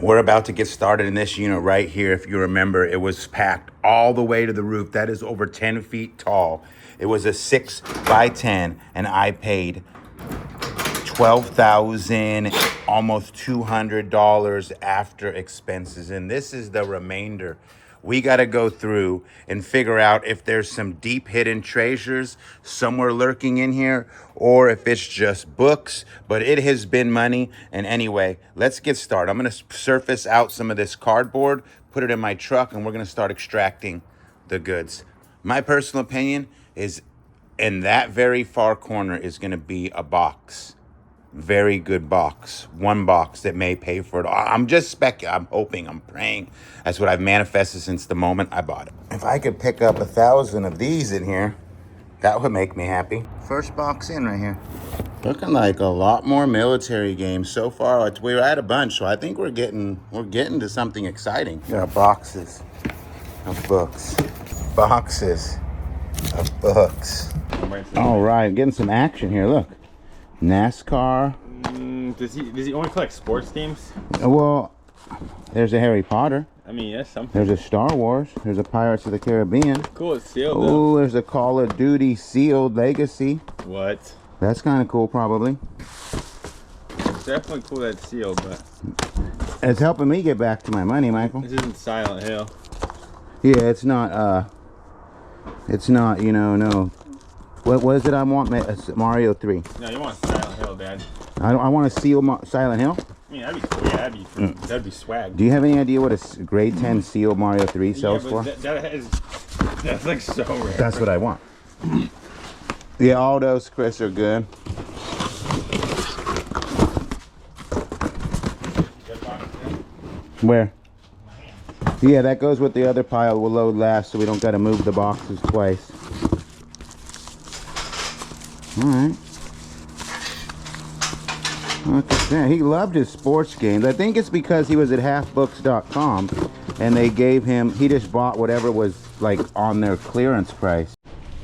We're about to get started in this unit right here. If you remember, it was packed all the way to the roof. That is over 10 feet tall. It was a 6 by 10, and I paid $12,000, almost $200 after expenses. And this is the remainder. We got to go through and figure out if there's some deep hidden treasures somewhere lurking in here, or if it's just books, but it has been money. And anyway, let's get started. I'm going to surface out some of this cardboard, put it in my truck, and we're going to start extracting the goods. My personal opinion is in that very far corner is going to be a box. Very good box. One box that may pay for it all. I'm hoping, I'm praying. That's what I've manifested since the moment I bought it. If I could pick up 1,000 of these in here, that would make me happy. First box in right here. Looking like a lot more military games so far. We're at a bunch, so I think we're getting to something exciting. There are boxes of books. Boxes of books. All right, getting some action here. Look. NASCAR. Does he only collect sports games? Well, there's a Harry Potter. I mean, yes, something. There's a Star Wars. There's a Pirates of the Caribbean. Cool, it's sealed. Oh, there's a Call of Duty sealed Legacy. What? That's kind of cool, probably. It's definitely cool that it's sealed, but it's helping me get back to my money, Michael. This isn't Silent Hill. Yeah, it's not. You know, no. What is it I want? Mario 3. No, you want Silent Hill, Dad. I want to seal Silent Hill. I mean, that'd be swag. Do you have any idea what a grade 10 sealed Mario 3 sells for? That's like so rare. That's what I want. Yeah, all those, Chris, are good. Where? Yeah, that goes with the other pile. We'll load last so we don't got to move the boxes twice. All right. Look at that. He loved his sports games. I think it's because he was at halfbooks.com and they gave him, he just bought whatever was like on their clearance price.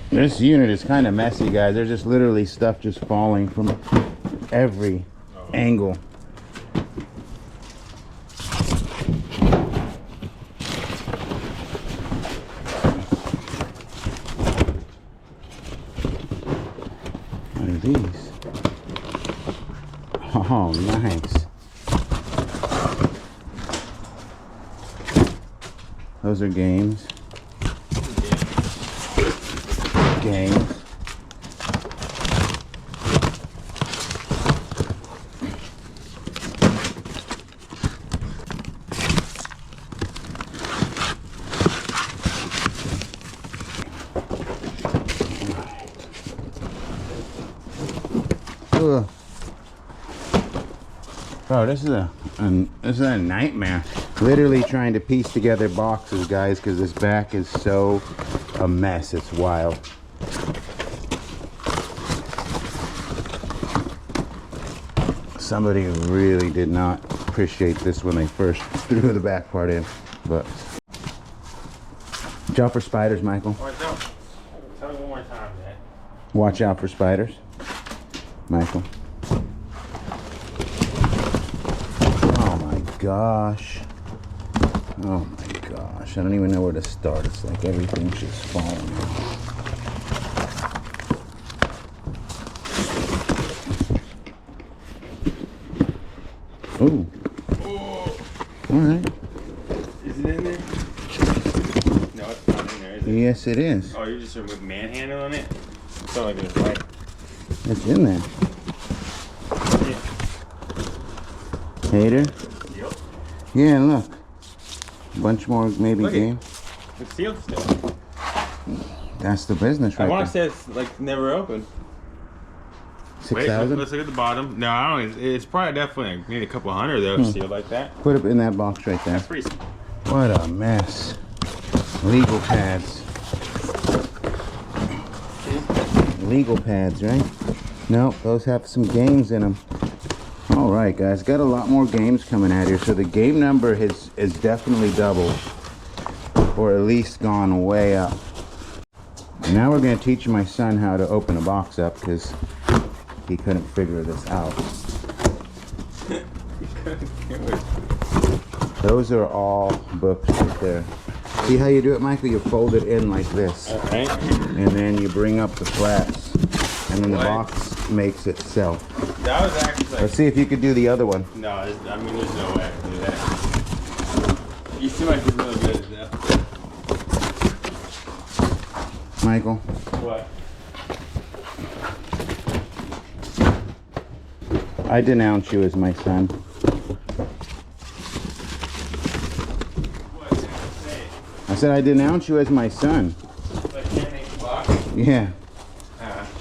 This unit is kind of messy, guys. There's just literally stuff just falling from every angle. What are these? Oh, nice. Those are games. Games. Ugh. Bro, this is a nightmare. Literally trying to piece together boxes, guys, because this back is so a mess. It's wild. Somebody really did not appreciate this when they first threw the back part in. But watch out for spiders, Michael. Watch out. Tell me one more time, Dad. Watch out for spiders, Michael. Oh my gosh. Oh my gosh. I don't even know where to start. It's like everything's just falling off. Ooh. Oh. All right. Is it in there? No, it's not in there, is it? Yes, it is. Oh, you're just manhandling it? It sounds like it's like... It's in there. Yeah. Hater? Yep. Yeah, look. A bunch more maybe games. It's sealed still. That's the business right I want to there. say it's like never opened. 6,000? Let's look at the bottom. No, I don't know. It's probably definitely maybe a couple hundred though, sealed like that. Put it in that box right there. That's pretty small. What a mess. Legal pads. Legal pads, right? Nope, those have some games in them. All right, guys, got a lot more games coming out here. So the game number is definitely doubled, or at least gone way up. Now we're going to teach my son how to open a box up because he couldn't figure this out. Those are all books right there. See how you do it, Michael? You fold it in like this. Okay. And then you bring up the flats. And then the box makes itself. That was actually like... Let's see if you could do the other one. No, I mean, there's no way I can do that. You seem like you're really good at that. Michael? What? I denounce you as my son. What did you say? I said I denounce you as my son. Like, can't make a box? Yeah.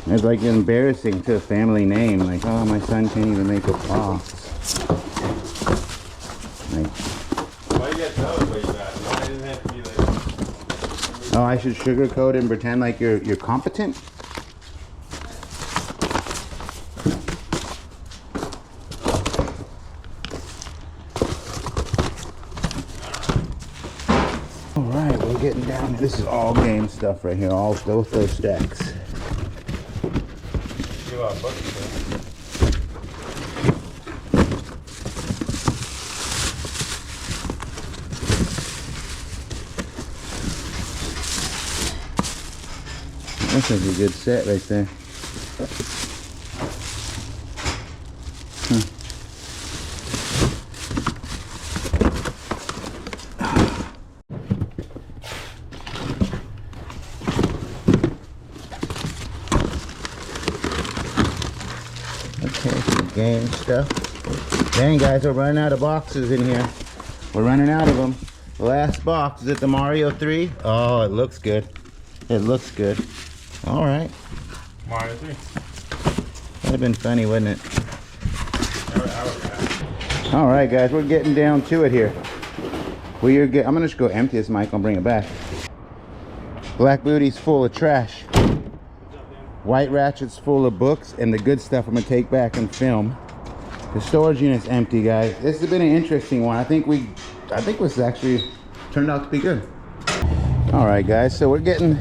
It's like embarrassing to a family name. Like, oh, my son can't even make a box. Like, Why you got those way back? Why doesn't it have to be like... oh, I should sugarcoat and pretend like you're competent? All right, we're getting down. This is all game stuff right here. All both those stacks. You are books, This is a good set right there. Okay, some game stuff. Dang, guys, we're running out of boxes in here. We're running out of them. The last box, is it the Mario 3? Oh, it looks good. It looks good. All right. Mario 3. That'd have been funny, wouldn't it? All right, guys, we're getting down to it here. I'm gonna just go empty this mic and bring it back. Black Booty's full of trash. White Ratchet's full of books, and the good stuff I'm gonna take back and film. The storage unit's empty, guys. This has been an interesting one. I think this actually turned out to be good. All right, guys, so we're getting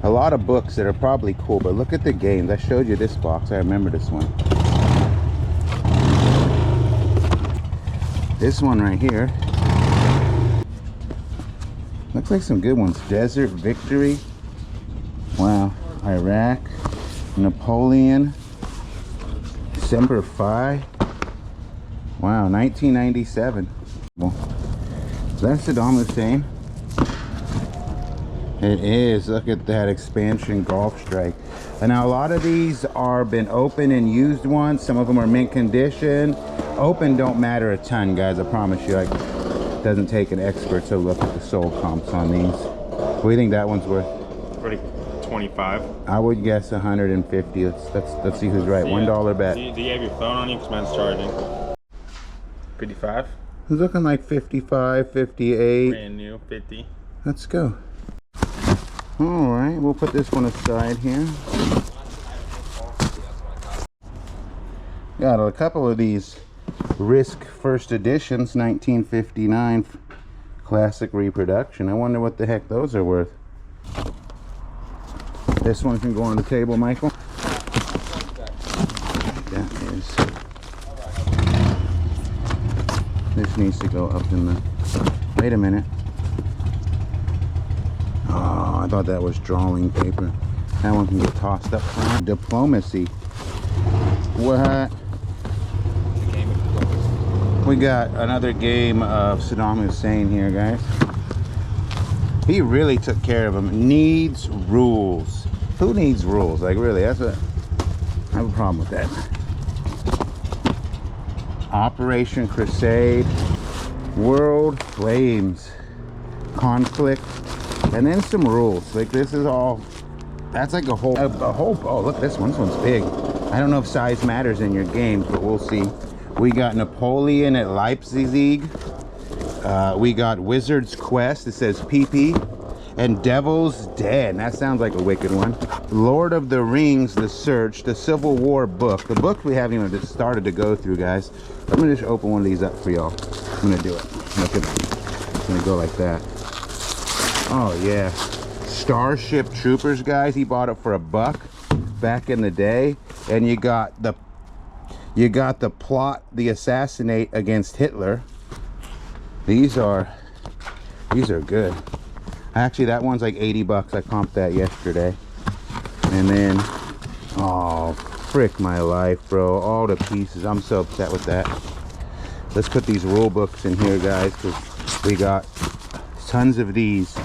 a lot of books that are probably cool, but look at the games. I showed you this box. I remember this one. This one right here. Looks like some good ones. Desert Victory. Wow. Iraq. Napoleon. Semper Fi. Wow, 1997. Well, is that Saddam Hussein? It is. Look at that expansion golf strike. And now a lot of these are been open and used once. Some of them are mint condition. Open don't matter a ton, guys. I promise you. Like, it doesn't take an expert to look at the sold comps on these. What do you think that one's worth? Pretty 25. I would guess 150. Let's see who's right. $1 bet. Do you have your phone on you? Because mine's charging. 55. It's looking like 55, 58. Brand new 50. Let's go. All right, we'll put this one aside here. Got a couple of these Risk First Editions, 1959 classic reproduction. I wonder what the heck those are worth. This one can go on the table, Michael. That is. This needs to go up in the. Wait a minute. Oh, I thought that was drawing paper. That one can get tossed up front. Diplomacy. What? We got another game of Saddam Hussein here, guys. He really took care of him. Needs rules. Who needs rules? Like, really, that's what I have a problem with that. Operation Crusade. World Flames. Conflict. And then some rules. Like, this is all, that's like a whole, oh, look, this one's big. I don't know if size matters in your games, but we'll see. We got Napoleon at Leipzig. We got Wizard's Quest. It says PP. And Devil's Den. That sounds like a wicked one. Lord of the Rings, The Search. The Civil War book. The book we haven't even started to go through, guys. I'm going to just open one of these up for y'all. I'm going to do it. Look at that. I'm going to go like that. Oh, yeah. Starship Troopers, guys. He bought it for $1 back in the day. And you got the plot, the assassinate against Hitler. These are good. Actually, that one's like 80 bucks. I comped that yesterday. And then, oh, frick my life, bro. All the pieces. I'm so upset with that. Let's put these rule books in here, guys, because we got tons of these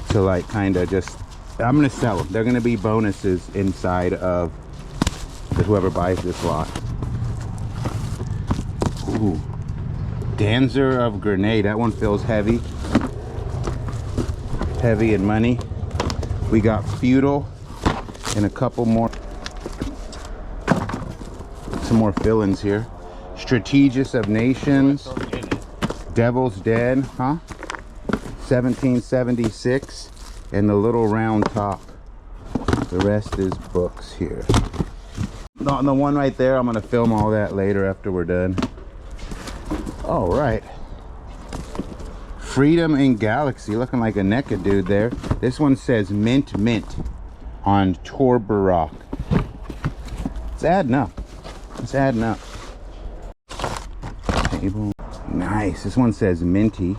to like kind of just, I'm going to sell them. They're going to be bonuses inside of whoever buys this lot. Ooh. Dancer of Grenade. That one feels heavy. Heavy in money. We got Feudal and a couple more. Some more fill-ins here. Strategist of Nations. Devil's Den, huh? 1776. And the little round top. The rest is books here. On the one right there, I'm gonna film all that later after we're done. All right. Freedom in Galaxy, looking like a NECA dude there. This one says mint on Torbarok. It's adding up. It's adding up. Table. Nice. This one says minty.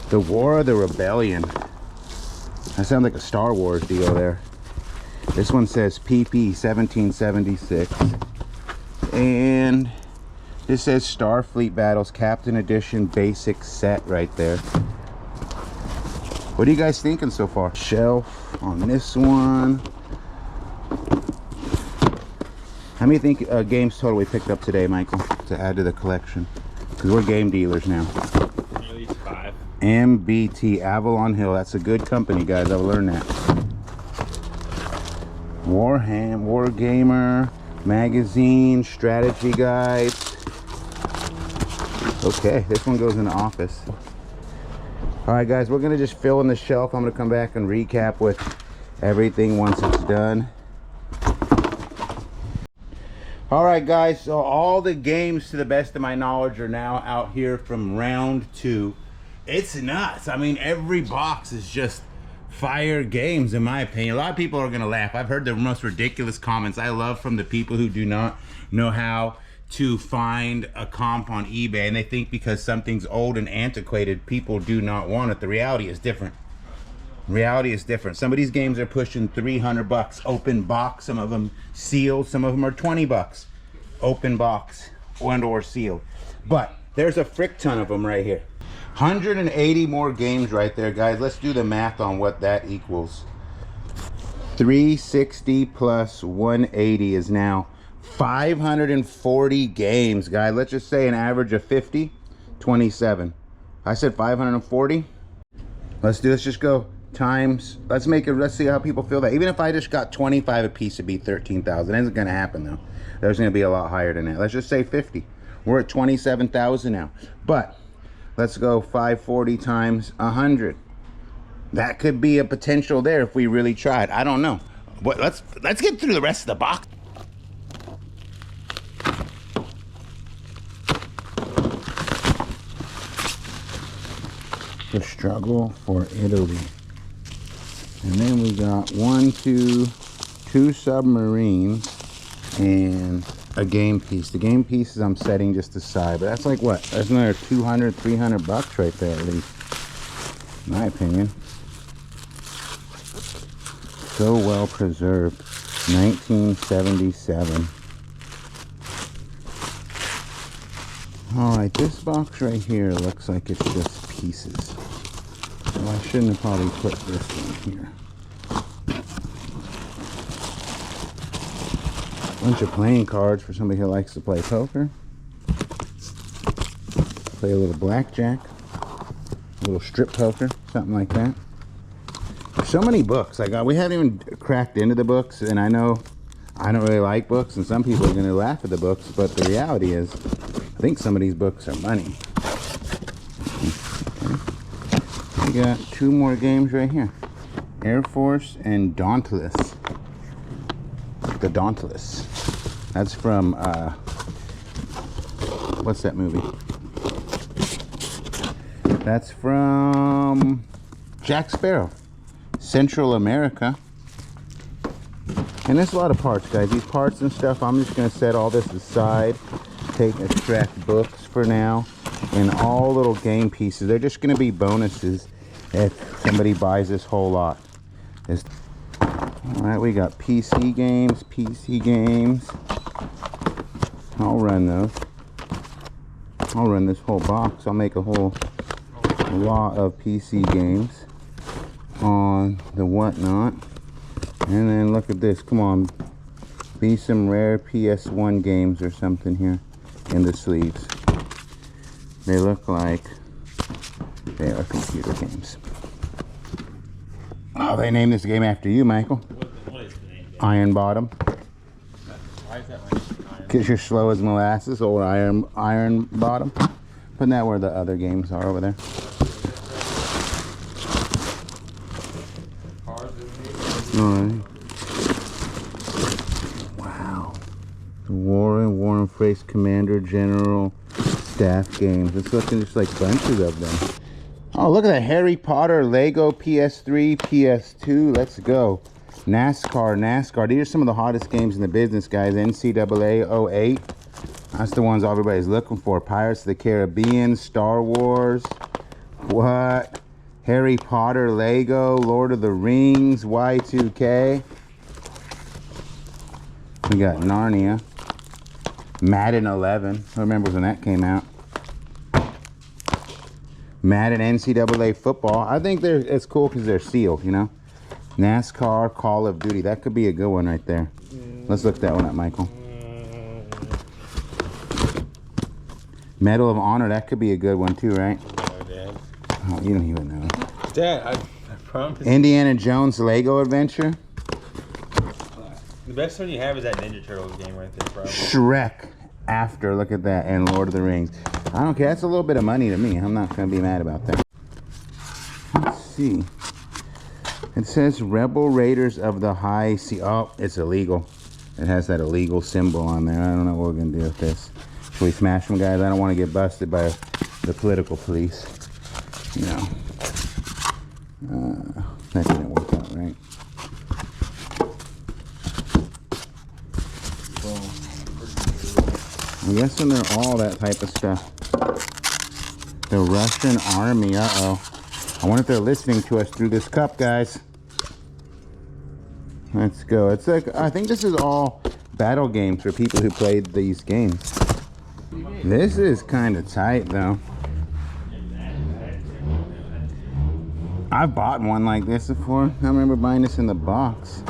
The War of the Rebellion. That sounds like a Star Wars deal there. This one says PP 1776. And this says Starfleet Battles Captain Edition Basic Set right there. What are you guys thinking so far? Shelf on this one. How many think games total we picked up today, Michael, to add to the collection? Because we're game dealers now. At least 5. MBT, Avalon Hill. That's a good company, guys. I've learned that. Wargamer, magazine, strategy guides. Okay, this one goes in the office. All right, guys, we're gonna just fill in the shelf. I'm gonna come back and recap with everything once it's done. All right, guys, so all the games, to the best of my knowledge, are now out here from round 2. It's nuts. I mean, every box is just fire games, in my opinion. A lot of people are gonna laugh. I've heard the most ridiculous comments. I love from the people who do not know how to find a comp on eBay, and they think because something's old and antiquated, people do not want it. The reality is different. Reality is different. Some of these games are pushing 300 bucks open box. Some of them sealed. Some of them are 20 bucks open box and or sealed. But there's a frick ton of them right here. 180 more games right there, guys. Let's do the math on what that equals. 360 plus 180 is now 540 games, guys. Let's just say an average of 50, 27. I said 540. Let's just go times. Let's see how people feel that. Even if I just got 25 a piece, it'd be 13,000. It isn't gonna happen though. There's gonna be a lot higher than that. Let's just say 50. We're at 27,000 now. But let's go 540 times 100. That could be a potential there if we really tried. I don't know. But let's get through the rest of the box. The Struggle for Italy. And then we got two submarines and a game piece. The game pieces I'm setting just aside, but that's like what? That's another 200, 300 bucks right there at least, in my opinion. So well preserved. 1977. All right, this box right here looks like it's just pieces. So I shouldn't have probably put this one here. Bunch of playing cards for somebody who likes to play poker. Play a little blackjack, a little strip poker, something like that. So many books. We haven't even cracked into the books, and I know I don't really like books, and some people are going to laugh at the books, but the reality is, I think some of these books are money. Okay. We got 2 more games right here. Air Force and Dauntless. The Dauntless. That's from, what's that movie? That's from Jack Sparrow. Central America. And there's a lot of parts, guys. These parts and stuff, I'm just going to set all this aside. Extract books for now. And all little game pieces. They're just going to be bonuses if somebody buys this whole lot. All right, we got PC games. I'll run those. I'll run this whole box. I'll make a whole lot of PC games on the whatnot. And then look at this. Come on. Be some rare PS1 games or something here in the sleeves. They look like they are computer games. Oh, they named this game after you, Michael. What is the name? Iron Bottom. Why is that like Because you're slow as molasses, or iron Bottom. Putting that where the other games are over there. Alright. Wow. The Warren Face Commander General Staff games. It's looking just like bunches of them. Oh, look at that. Harry Potter, Lego, PS3, PS2. Let's go. NASCAR. These are some of the hottest games in the business, guys. NCAA 08. That's the ones everybody's looking for. Pirates of the Caribbean, Star Wars. What? Harry Potter, Lego, Lord of the Rings, Y2K. We got Narnia. Madden 11. Who remembers when that came out? Madden NCAA football. I think it's cool because they're sealed, you know. NASCAR, Call of Duty. That could be a good one right there. Let's look that one up, Michael. Medal of Honor. That could be a good one too, right? No, Dad. Oh, you don't even know. Dad, I promise. Indiana Jones Lego Adventure. The best one you have is that Ninja Turtles game right there, probably. Shrek after. Look at that. And Lord of the Rings. I don't care. That's a little bit of money to me. I'm not going to be mad about that. Let's see. It says Rebel Raiders of the High Sea. Oh, it's illegal. It has that illegal symbol on there. I don't know what we're going to do with this. Should we smash them, guys? I don't want to get busted by the political police. You know. That didn't work out right. I'm guessing they're all that type of stuff. The Russian army. Uh-oh. I wonder if they're listening to us through this cup, guys. Let's go. It's like, I think this is all battle games for people who played these games. This is kind of tight, though. I've bought one like this before. I remember buying this in the box.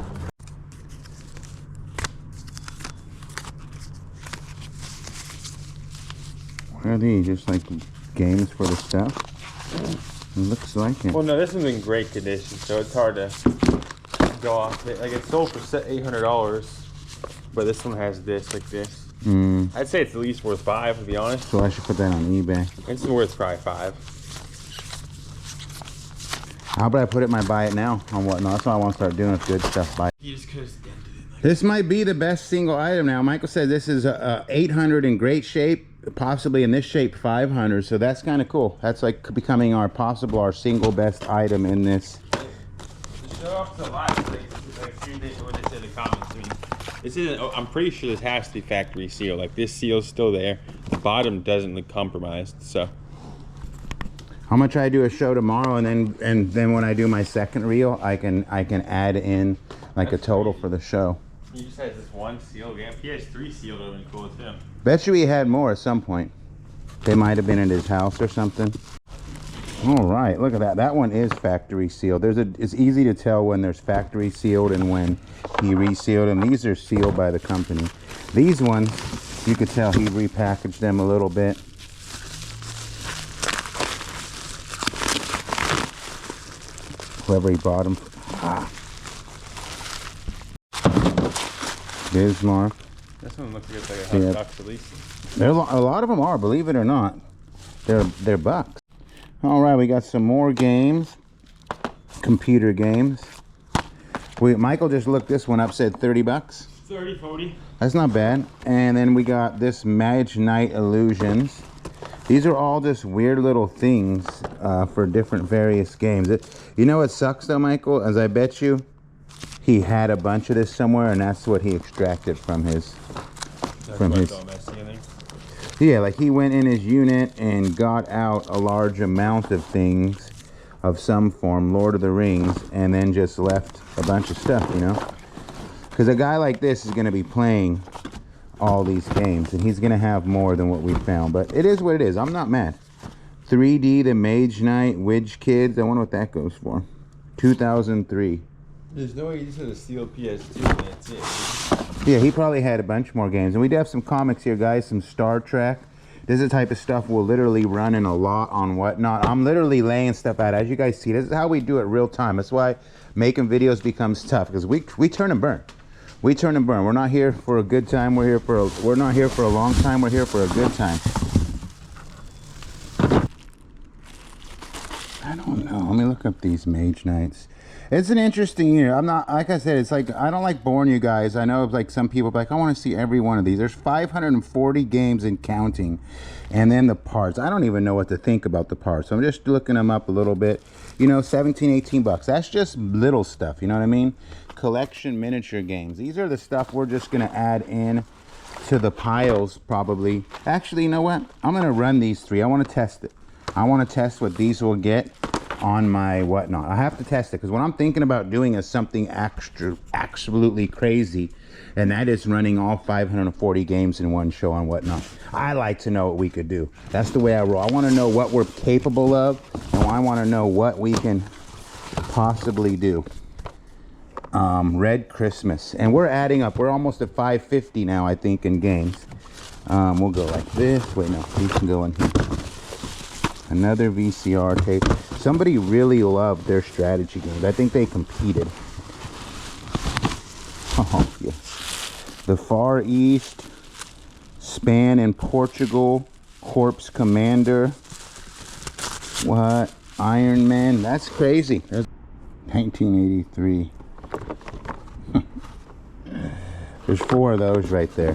What are these? Just like games for the stuff? It looks like it. Well, no, this one's in great condition, so it's hard to go off it. Like, it's sold for $800, but this one has this, like this. I'd say it's at least worth $5, to be honest. So I should put that on eBay. It's worth probably $5. How about I put it in my buy it now on whatnot? That's what I want to start doing with good stuff. You just could have dented it. This might be the best single item now. Michael said this is 800 in great shape, possibly in this shape 500. So that's kind of cool. That's like becoming our single best item in this. To show off the light, like what they say in the comments. I mean, this isn't. I'm pretty sure this has to be factory sealed. Like, this seal's still there. The bottom doesn't look compromised. So I'm gonna try to do a show tomorrow, and then when I do my second reel, I can add in like a total for the show. He just has this one seal game. If he has 3 sealed, it would have been cool with him. Bet you he had more at some point. They might have been in his house or something. All right, look at that. That one is factory sealed. It's easy to tell when there's factory sealed and when he resealed them. These are sealed by the company. These ones, you could tell he repackaged them a little bit. Whoever he bought them. Bismarck. This one looks like it's like $100 at least. A lot of them are, believe it or not. They're bucks. All right, we got some more games, computer games. Michael just looked this one up, said 30 bucks. 30, 40. That's not bad. And then we got this Mage Knight Illusions. These are all just weird little things for different various games. You know what sucks though, Michael? As I bet you, he had a bunch of this somewhere, and that's what he extracted from his. Yeah, like he went in his unit and got out a large amount of things of some form, Lord of the Rings, and then just left a bunch of stuff, you know? Because a guy like this is going to be playing all these games, and he's going to have more than what we found. But it is what it is. I'm not mad. 3D, the Mage Knight, Widge Kids. I wonder what that goes for. 2003. There's no way you just had a steel PS2 and that's it. Yeah, he probably had a bunch more games. And we do have some comics here, guys. Some Star Trek. This is the type of stuff we'll literally run in a lot on Whatnot. I'm literally laying stuff out. As you guys see, this is how we do it real time. That's why making videos becomes tough, because we turn and burn. We turn and burn. We're not here for a good time. We're not here for a long time. We're here for a good time. I don't know. Let me look up these Mage Knights. It's an interesting year. I'm not, like I said, it's like, I don't like boring you guys. I know like some people like, I want to see every one of these. There's 540 games and counting. And then the parts. I don't even know what to think about the parts. So I'm just looking them up a little bit. You know, 17, 18 bucks. That's just little stuff. You know what I mean? Collection miniature games. These are the stuff we're just going to add in to the piles probably. Actually, you know what? I'm going to run these three. I want to test it. I want to test what these will get on my Whatnot. I have to test it, because what I'm thinking about doing is something absolutely crazy, and that is running all 540 games in one show on Whatnot. I like to know what we could do. That's the way I roll. I want to know what we're capable of, and I want to know what we can possibly do. Red Christmas, and we're adding up. We're almost at 550 now, I think, in games. We'll go like this. Wait, no, these can go in here. Another VCR tape. Somebody really loved their strategy games. I think they competed. Oh, yes. The Far East, Span in Portugal, Corpse Commander. What? Iron Man. That's crazy. There's 1983. There's 4 of those right there.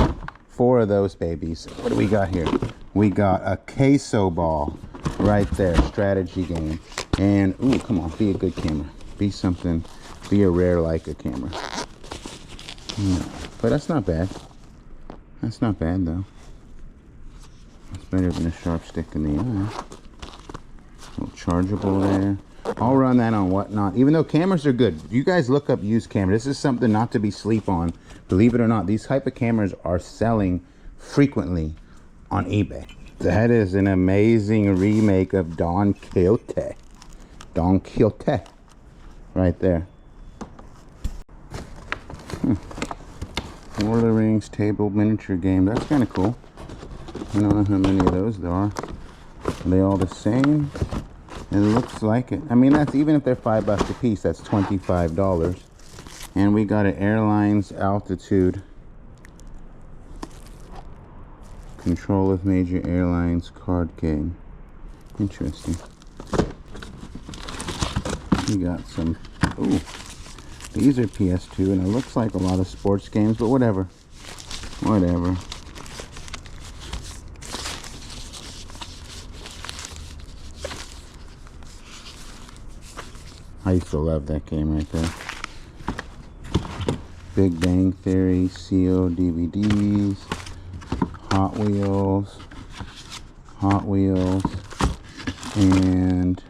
4 of those babies. What do we got here? We got a queso ball. Right there, strategy game. And ooh, come on, be a good camera. Be something, be a rare Leica camera. No, but that's not bad. That's not bad though. It's better than a sharp stick in the eye. A little chargeable there. I'll run that on Whatnot. Even though cameras are good, you guys look up used cameras. This is something not to be sleep on. Believe it or not, these type of cameras are selling frequently on eBay. That is an amazing remake of Don Quixote. Don Quixote. Right there. Lord of the Rings table miniature game. That's kind of cool. I don't know how many of those there are. Are they all the same? It looks like it. I mean, that's, even if they're $5 a piece, that's $25. And we got an Airlines Altitude. Control of Major Airlines card game. Interesting. We got some, ooh, these are PS2, and it looks like a lot of sports games, but whatever. Whatever. I used to love that game right there. Big Bang Theory, CO DVDs. Hot Wheels, and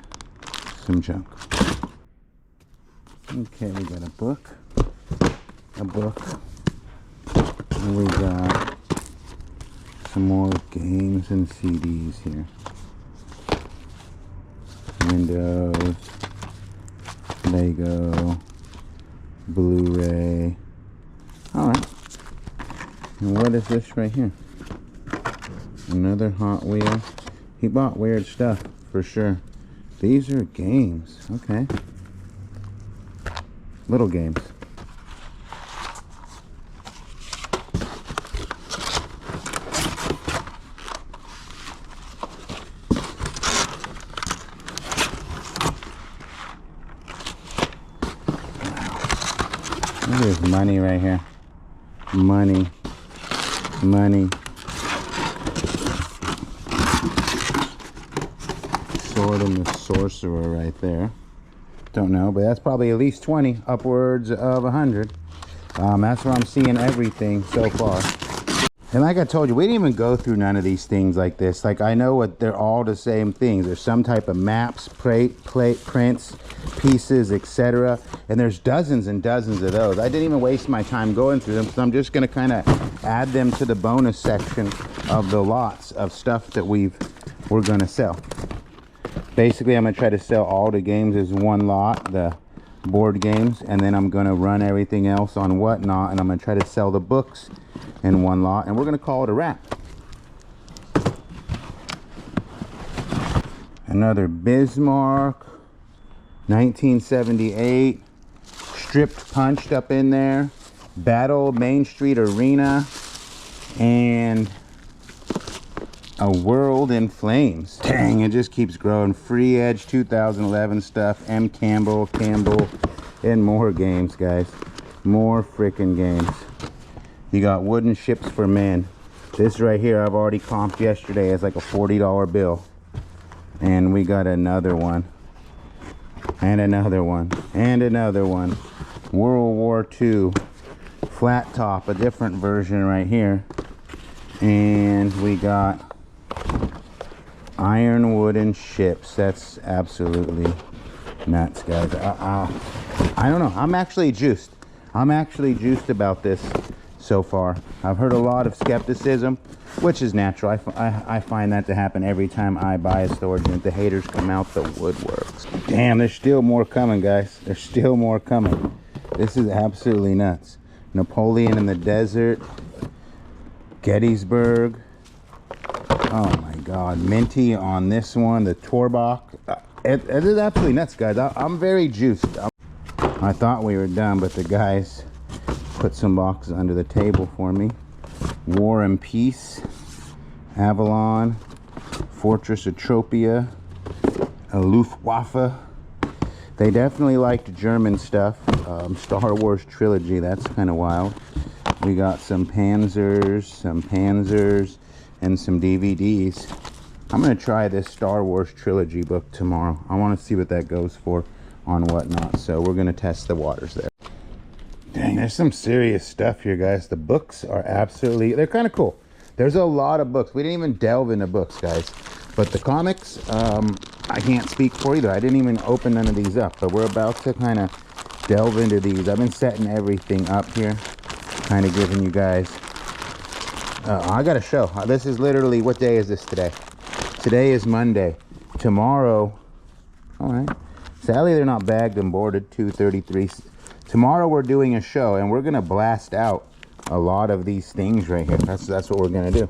some junk. Okay, we got a book, and we got some more games and CDs here. Windows, Lego, Blu-ray. All right, and what is this right here? Another Hot Wheel. He bought weird stuff for sure. These are games. Okay. Little games. Wow. There's money right here. Money. Sword and the Sorcerer right there. Don't know, but that's probably at least 20, upwards of 100. That's where I'm seeing everything so far. And like I told you, we didn't even go through none of these things like this. Like, I know what they're all the same things. There's some type of maps, prints, pieces, etc. And there's dozens and dozens of those. I didn't even waste my time going through them, so I'm just going to kind of add them to the bonus section of the lots of stuff that we're going to sell. Basically, I'm going to try to sell all the games as one lot, the board games, and then I'm going to run everything else on Whatnot, and I'm going to try to sell the books in one lot, and we're going to call it a wrap. Another Bismarck, 1978, stripped, punched up in there, Battle Main Street Arena, and A World in Flames. Dang, it just keeps growing. Free Edge 2011 stuff, M. Campbell, and more games, guys. More freaking games. You got Wooden Ships for Men. This right here, I've already comped yesterday as like a $40 bill. And we got another one. And another one. And another one. World War II. Flat top, a different version right here. And we got Iron Wooden Ships. That's absolutely nuts, guys. I don't know. I'm actually juiced. I'm actually juiced about this so far. I've heard a lot of skepticism, which is natural. I find that to happen every time I buy a storage unit. The haters come out the woodworks. Damn, there's still more coming, guys. There's still more coming. This is absolutely nuts. Napoleon in the Desert. Gettysburg. Oh my God. Minty on this one. The Torbach. It is absolutely nuts, guys. I'm very juiced. I thought we were done, but the guys put some boxes under the table for me. War and Peace, Avalon, Fortress Atropia, a Luftwaffe. They definitely liked German stuff. Star Wars trilogy, that's kind of wild. We got some Panzers, and some DVDs. I'm gonna try this Star Wars trilogy book tomorrow. I want to see what that goes for on Whatnot, so we're gonna test the waters there. Dang, there's some serious stuff here, guys. The books are absolutely, they're kind of cool. There's a lot of books. We didn't even delve into books, guys. But the comics, I can't speak for either. I didn't even open none of these up, but we're about to kind of delve into these. I've been setting everything up here, kind of giving you guys, I got a show. This is literally, what day is this today? Today is Monday. Tomorrow, all right. Sadly, they're not bagged and boarded, 233. Tomorrow we're doing a show, and we're gonna blast out a lot of these things right here. That's what we're gonna do.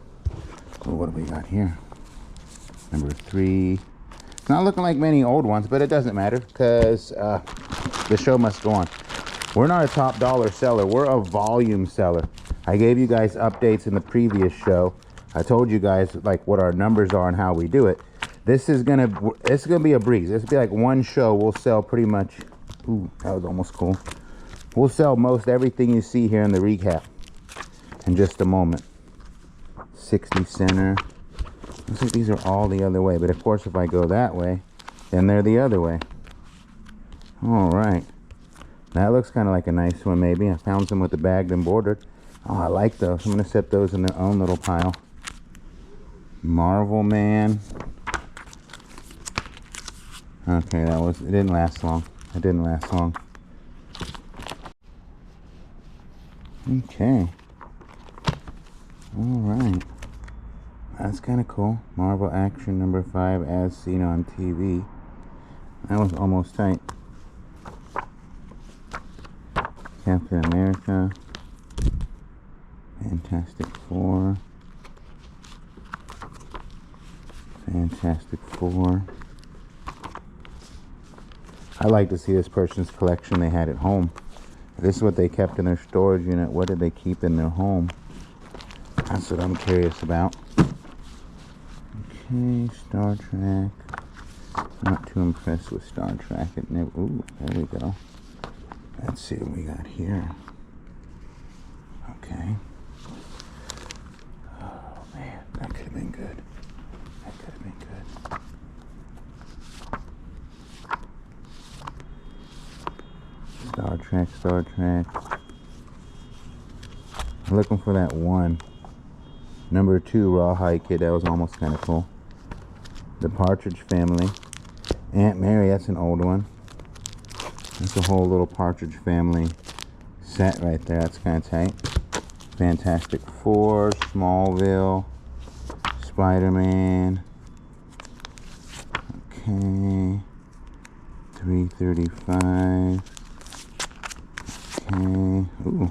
Oh, what do we got here? Number 3. It's not looking like many old ones, but it doesn't matter because the show must go on. We're not a top dollar seller. We're a volume seller. I gave you guys updates in the previous show. I told you guys like what our numbers are and how we do it. It's gonna be a breeze. This will be like one show. We'll sell pretty much. Ooh, that was almost cool. We'll sell most everything you see here in the recap in just a moment. 60 center. Looks like these are all the other way, but of course if I go that way, then they're the other way. All right. That looks kind of like a nice one maybe. I found some with the bagged and bordered. Oh, I like those. I'm going to set those in their own little pile. Marvel Man. Okay, it didn't last long. It didn't last long. Okay. All right. That's kind of cool. Marvel Action number 5 as seen on TV. That was almost tight. Captain America. Fantastic Four. Fantastic Four. I like to see this person's collection they had at home. If this is what they kept in their storage unit, what did they keep in their home? That's what I'm curious about. Okay, Star Trek. Not too impressed with Star Trek. It never. Ooh, there we go. Let's see what we got here. Okay. Oh man, that could have been good. That could have been good. Star Trek, Star Trek. I'm looking for that one. Number 2, Rawhide Kid. That was almost kind of cool. The Partridge Family. Aunt Mary, that's an old one. That's a whole little Partridge Family set right there. That's kind of tight. Fantastic Four, Smallville, Spider-Man. Okay. 335. Okay. Ooh.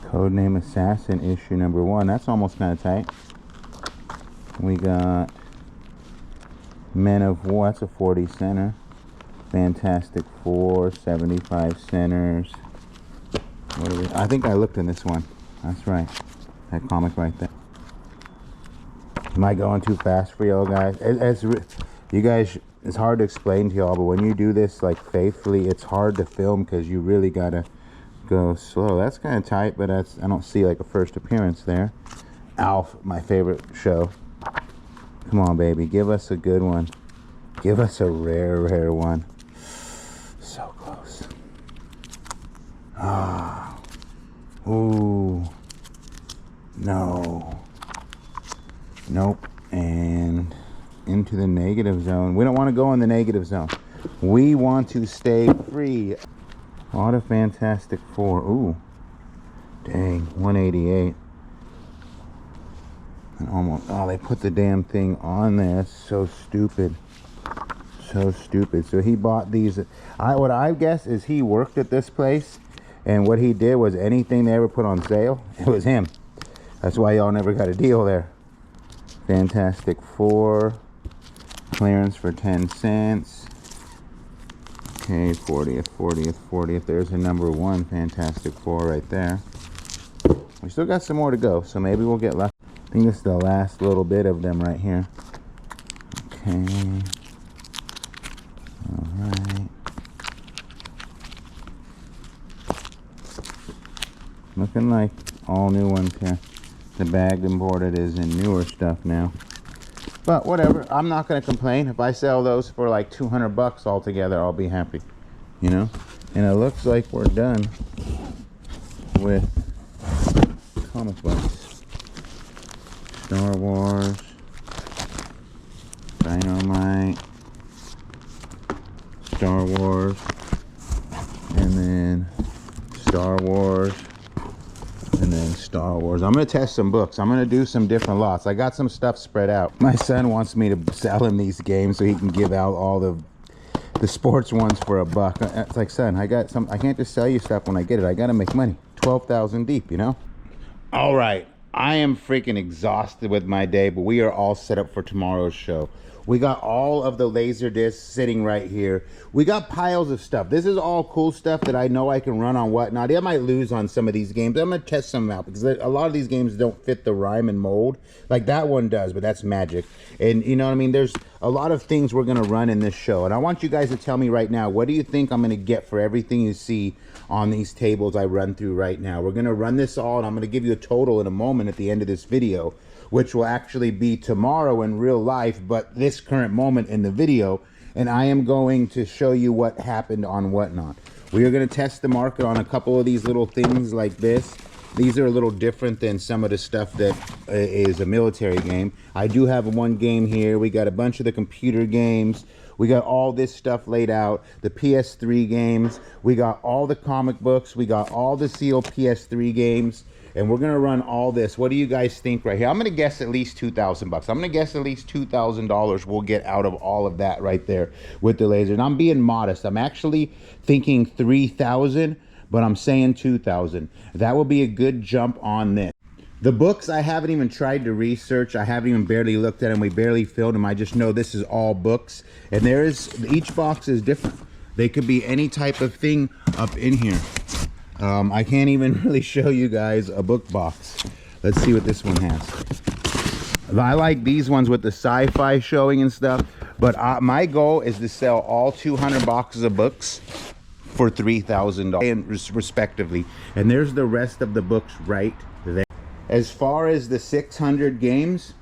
Codename Assassin issue number 1. That's almost kind of tight. We got Men of War. That's a 40 center. Fantastic Four, 75 centers. What are we? I think I looked in this one. That's right. That comic right there. Am I going too fast for y'all guys? You guys, it's hard to explain to y'all, but when you do this like faithfully, it's hard to film because you really gotta go slow. That's kind of tight, but I don't see like a first appearance there. Alf, my favorite show. Come on, baby, give us a good one. Give us a rare one. So close. Ah. Ooh. No. Nope. And into the negative zone. We don't want to go in the negative zone. We want to stay free. What a Fantastic Four. Ooh. Dang. 188. And almost. Oh, they put the damn thing on there. That's so stupid. So stupid. So he bought these. What I guess is he worked at this place, and what he did was anything they ever put on sale, it was him. That's why y'all never got a deal there. Fantastic Four. Clearance for 10 cents. Okay, 40th, 40th, 40th. There's a number 1 Fantastic Four right there. We still got some more to go, so maybe we'll get left. I think this is the last little bit of them right here. Okay. Alright. Looking like all new ones here. The bag imported is in newer stuff now. But whatever, I'm not going to complain. If I sell those for like 200 bucks altogether, I'll be happy. You know? And it looks like we're done with comic books. Star Wars. Dynamite. Star Wars. And then Star Wars. And then Star Wars. I'm going to test some books. I'm going to do some different lots. I got some stuff spread out. My son wants me to sell him these games so he can give out all the sports ones for $1. It's like, son, I can't just sell you stuff when I get it. I got to make money. 12,000 deep, you know? All right. I am freaking exhausted with my day, but we are all set up for tomorrow's show. We got all of the laser discs sitting right here. We got piles of stuff. This is all cool stuff that I know I can run on whatnot. I might lose on some of these games. I'm going to test some out because a lot of these games don't fit the rhyme and mold. Like that one does, but that's magic. And you know what I mean? There's a lot of things we're going to run in this show. And I want you guys to tell me right now, what do you think I'm going to get for everything you see on these tables I run through right now? We're going to run this all, and I'm going to give you a total in a moment at the end of this video, which will actually be tomorrow in real life, but this current moment in the video. And I am going to show you what happened on whatnot. We are going to test the market on a couple of these little things like this. These are a little different than some of the stuff that is a military game. I do have one game here. We got a bunch of the computer games. We got all this stuff laid out. The PS3 games. We got all the comic books. We got all the sealed PS3 games. And we're going to run all this. What do you guys think right here? I'm going to guess at least 2,000 bucks. I'm going to guess at least $2,000 we'll get out of all of that right there with the laser. And I'm being modest. I'm actually thinking 3,000, but I'm saying 2,000. That will be a good jump on this. The books, I haven't even tried to research. I haven't even barely looked at them. We barely filled them. I just know this is all books. And each box is different. They could be any type of thing up in here. I can't even really show you guys a book box. Let's see what this one has. I like these ones with the sci-fi showing and stuff, but my goal is to sell all 200 boxes of books for $3,000 respectively. And there's the rest of the books right there. As far as the 600 games,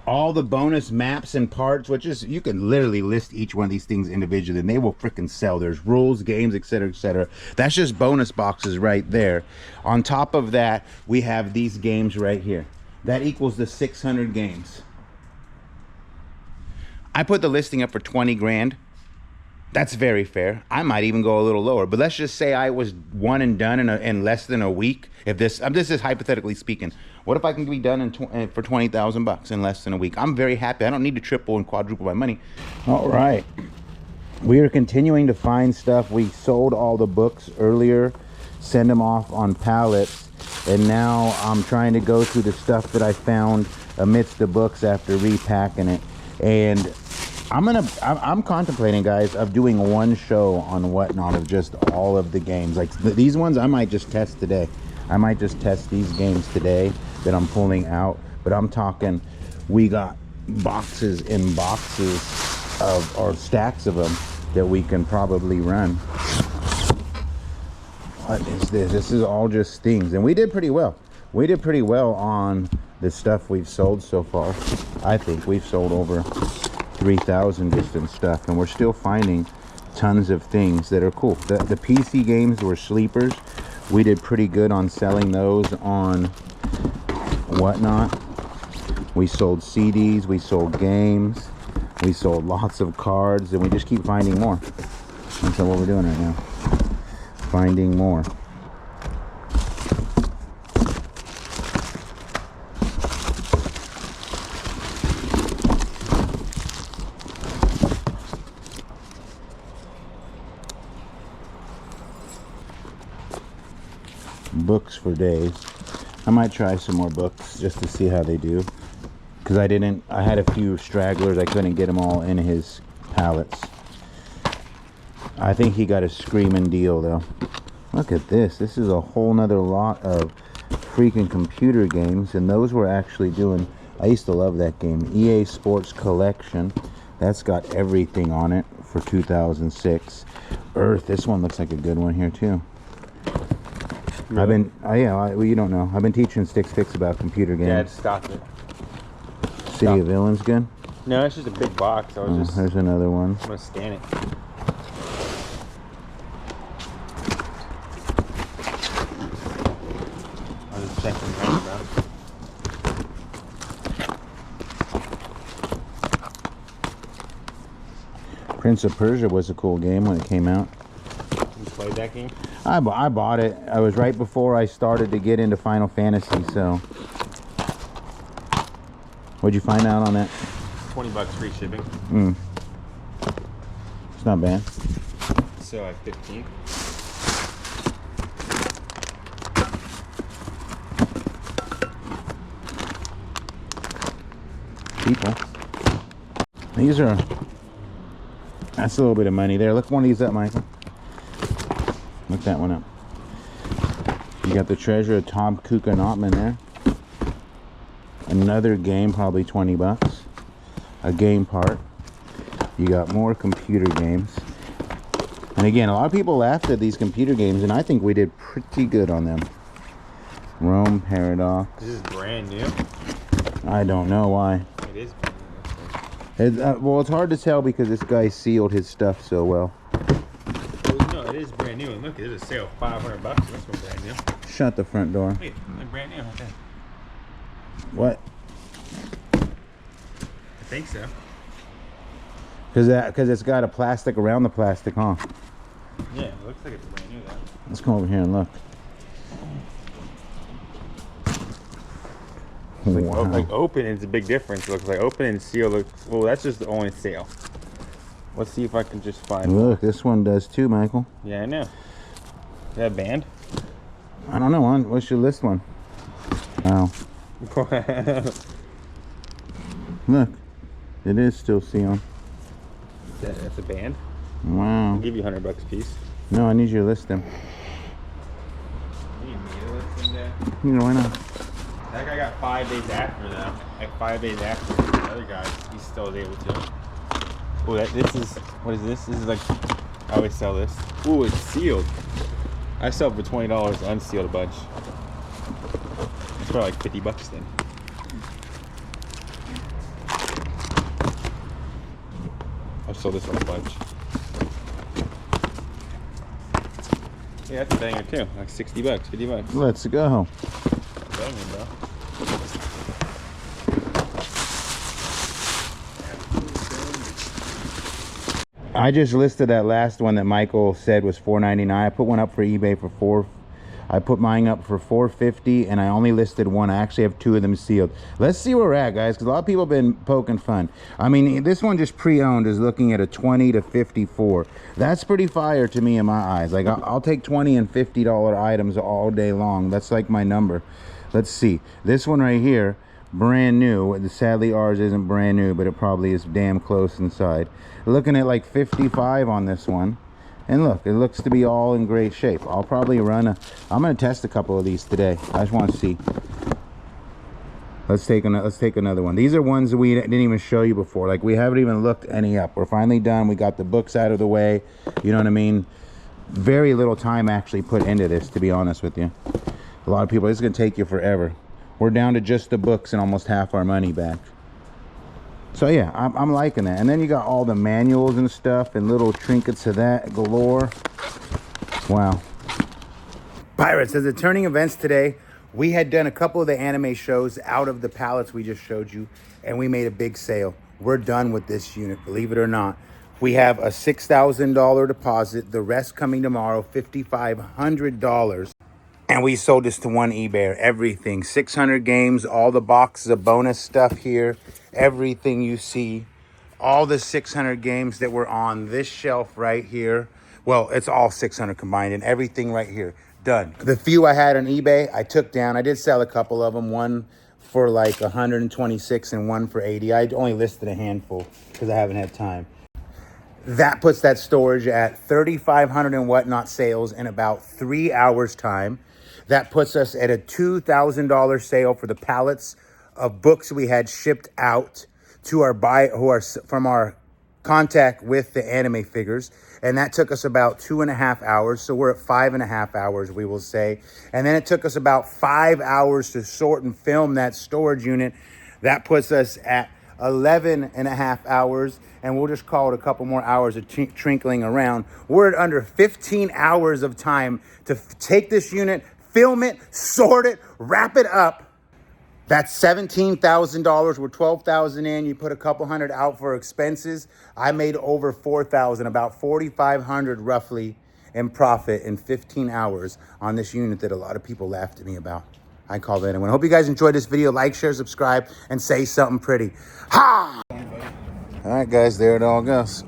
all the bonus maps and parts, which is, you can literally list each one of these things individually and they will freaking sell. There's rules, games, etc., etc. That's just bonus boxes right there. On top of that, we have these games right here. That equals the 600 games. I put the listing up for 20 grand. That's very fair. I might even go a little lower, but let's just say I was one and done in less than a week. If this is hypothetically speaking, what if I can be done for 20,000 bucks in less than a week? I'm very happy. I don't need to triple and quadruple my money. All right, we are continuing to find stuff. We sold all the books earlier, send them off on pallets, and now I'm trying to go through the stuff that I found amidst the books after repacking it. And I'm contemplating, guys, of doing one show on Whatnot of just all of the games. Like these ones I might just test today. I might just test these games today that I'm pulling out. But I'm talking, we got boxes and boxes of, or stacks of them that we can probably run. What is this? This is all just things. And we did pretty well. We did pretty well on the stuff we've sold so far. I think we've sold over 3,000 different stuff, and we're still finding tons of things that are cool. The PC games were sleepers. We did pretty good on selling those on Whatnot. We sold CDs, we sold games, we sold lots of cards, and we just keep finding more. That's what we're doing right now, finding more. Books for days. I might try some more books just to see how they do, because I had a few stragglers. I couldn't get them all in his pallets. I think he got a screaming deal though. Look at this. This is a whole nother lot of freaking computer games, and those were actually doing, I used to love that game, EA Sports Collection. That's got everything on it for 2006. Earth, this one looks like a good one here too. Really? I've been, well, you don't know. I've been teaching Sticks Fix about computer games. Dad, stop it. City of Villains good? No, it's just a big box. I was just. There's another one. I'm gonna scan it. I'll just check them out now. Prince of Persia was a cool game when it came out. You played that game? I bought it. I was right before I started to get into Final Fantasy, so. What'd you find out on that? $20 free shipping. It's not bad. So like 15. People. These are, that's a little bit of money there. Look one of these up, Michael. Look that one up. You got the Treasure of Tom Kuka Notman there. Another game, probably 20 bucks. A game part. You got more computer games. And again, a lot of people laughed at these computer games, and I think we did pretty good on them. Rome Paradox. This is brand new. I don't know why. It is brand new. Well, it's hard to tell because this guy sealed his stuff so well. No, it is brand new. And look, there's a sale, $500. That's one brand new. Shut the front door. Wait, brand new. Okay. What? I think so. Because it's got a plastic around the plastic, huh? Yeah, it looks like it's brand new though. Let's come over here and look. Wow. Like open is a big difference. It looks like open and seal looks, well, that's just the only sale. Let's see if I can just find. Look, this one does too, Michael. Yeah, I know. Is that banned? I don't know. What's your list one? Wow. Look, it is still sealed. That's a band. Wow. I'll give you $100 a piece. No, I need you to list them. You need me to list them there? You know, why not? That guy got 5 days after though. Like 5 days after the other guy, he still was able to. Oh, this is, what is this? This is like, I always sell this. Ooh, it's sealed. I sell for $20 unsealed a bunch. It's probably like $50 then. sold this a whole bunch. Yeah, that's a banger too. Like 60 bucks, 50 bucks. Let's go. Banger, bro. I just listed that last one that Michael said was $4.99. I put one up for eBay for I put mine up for $4.50, and I only listed one. I actually have 2 of them sealed. Let's see where we're at, guys, because a lot of people have been poking fun. I mean, this one just pre-owned is looking at a 20 to 54. That's pretty fire to me in my eyes. Like, I'll take $20 and $50 items all day long. That's like my number. Let's see. This one right here, brand new. Sadly, ours isn't brand new, but it probably is damn close inside. Looking at like 55 on this one. And look, it looks to be all in great shape. I'll probably I'm going to test a couple of these today. I just want to see. Let's take another one. These are ones that we didn't even show you before. Like, we haven't even looked any up. We're finally done. We got the books out of the way. You know what I mean? Very little time actually put into this, to be honest with you. A lot of people, it's going to take you forever. We're down to just the books and almost half our money back. So yeah, I'm liking that. And then you got all the manuals and stuff and little trinkets of that galore. Wow. Pirates, as the turning events today, we had done a couple of the anime shows out of the pallets we just showed you, and we made a big sale. We're done with this unit, believe it or not. We have a $6,000 deposit, the rest coming tomorrow, $5,500. And we sold this to one eBayer, everything. 600 games, all the boxes of bonus stuff here, everything you see. All the 600 games that were on this shelf right here. Well, it's all 600 combined and everything right here. Done. The few I had on eBay, I took down. I did sell a couple of them. One for like 126 and one for 80. I only listed a handful because I haven't had time. That puts that storage at 3,500 and whatnot sales in about 3 hours time. That puts us at a $2,000 sale for the pallets of books we had shipped out to our from our contact with the anime figures. And that took us about 2.5 hours. So we're at 5.5 hours, we will say. And then it took us about 5 hours to sort and film that storage unit. That puts us at 11.5 hours, and we'll just call it a couple more hours of trinkling around. We're at under 15 hours of time to take this unit, film it, sort it, wrap it up. That's $17,000. We're $12,000 in. You put a couple hundred out for expenses. I made over $4,000, about $4,500 roughly in profit in 15 hours on this unit that a lot of people laughed at me about. I call that a win. I hope you guys enjoyed this video. Like, share, subscribe, and say something pretty. Ha! All right, guys, there it all goes.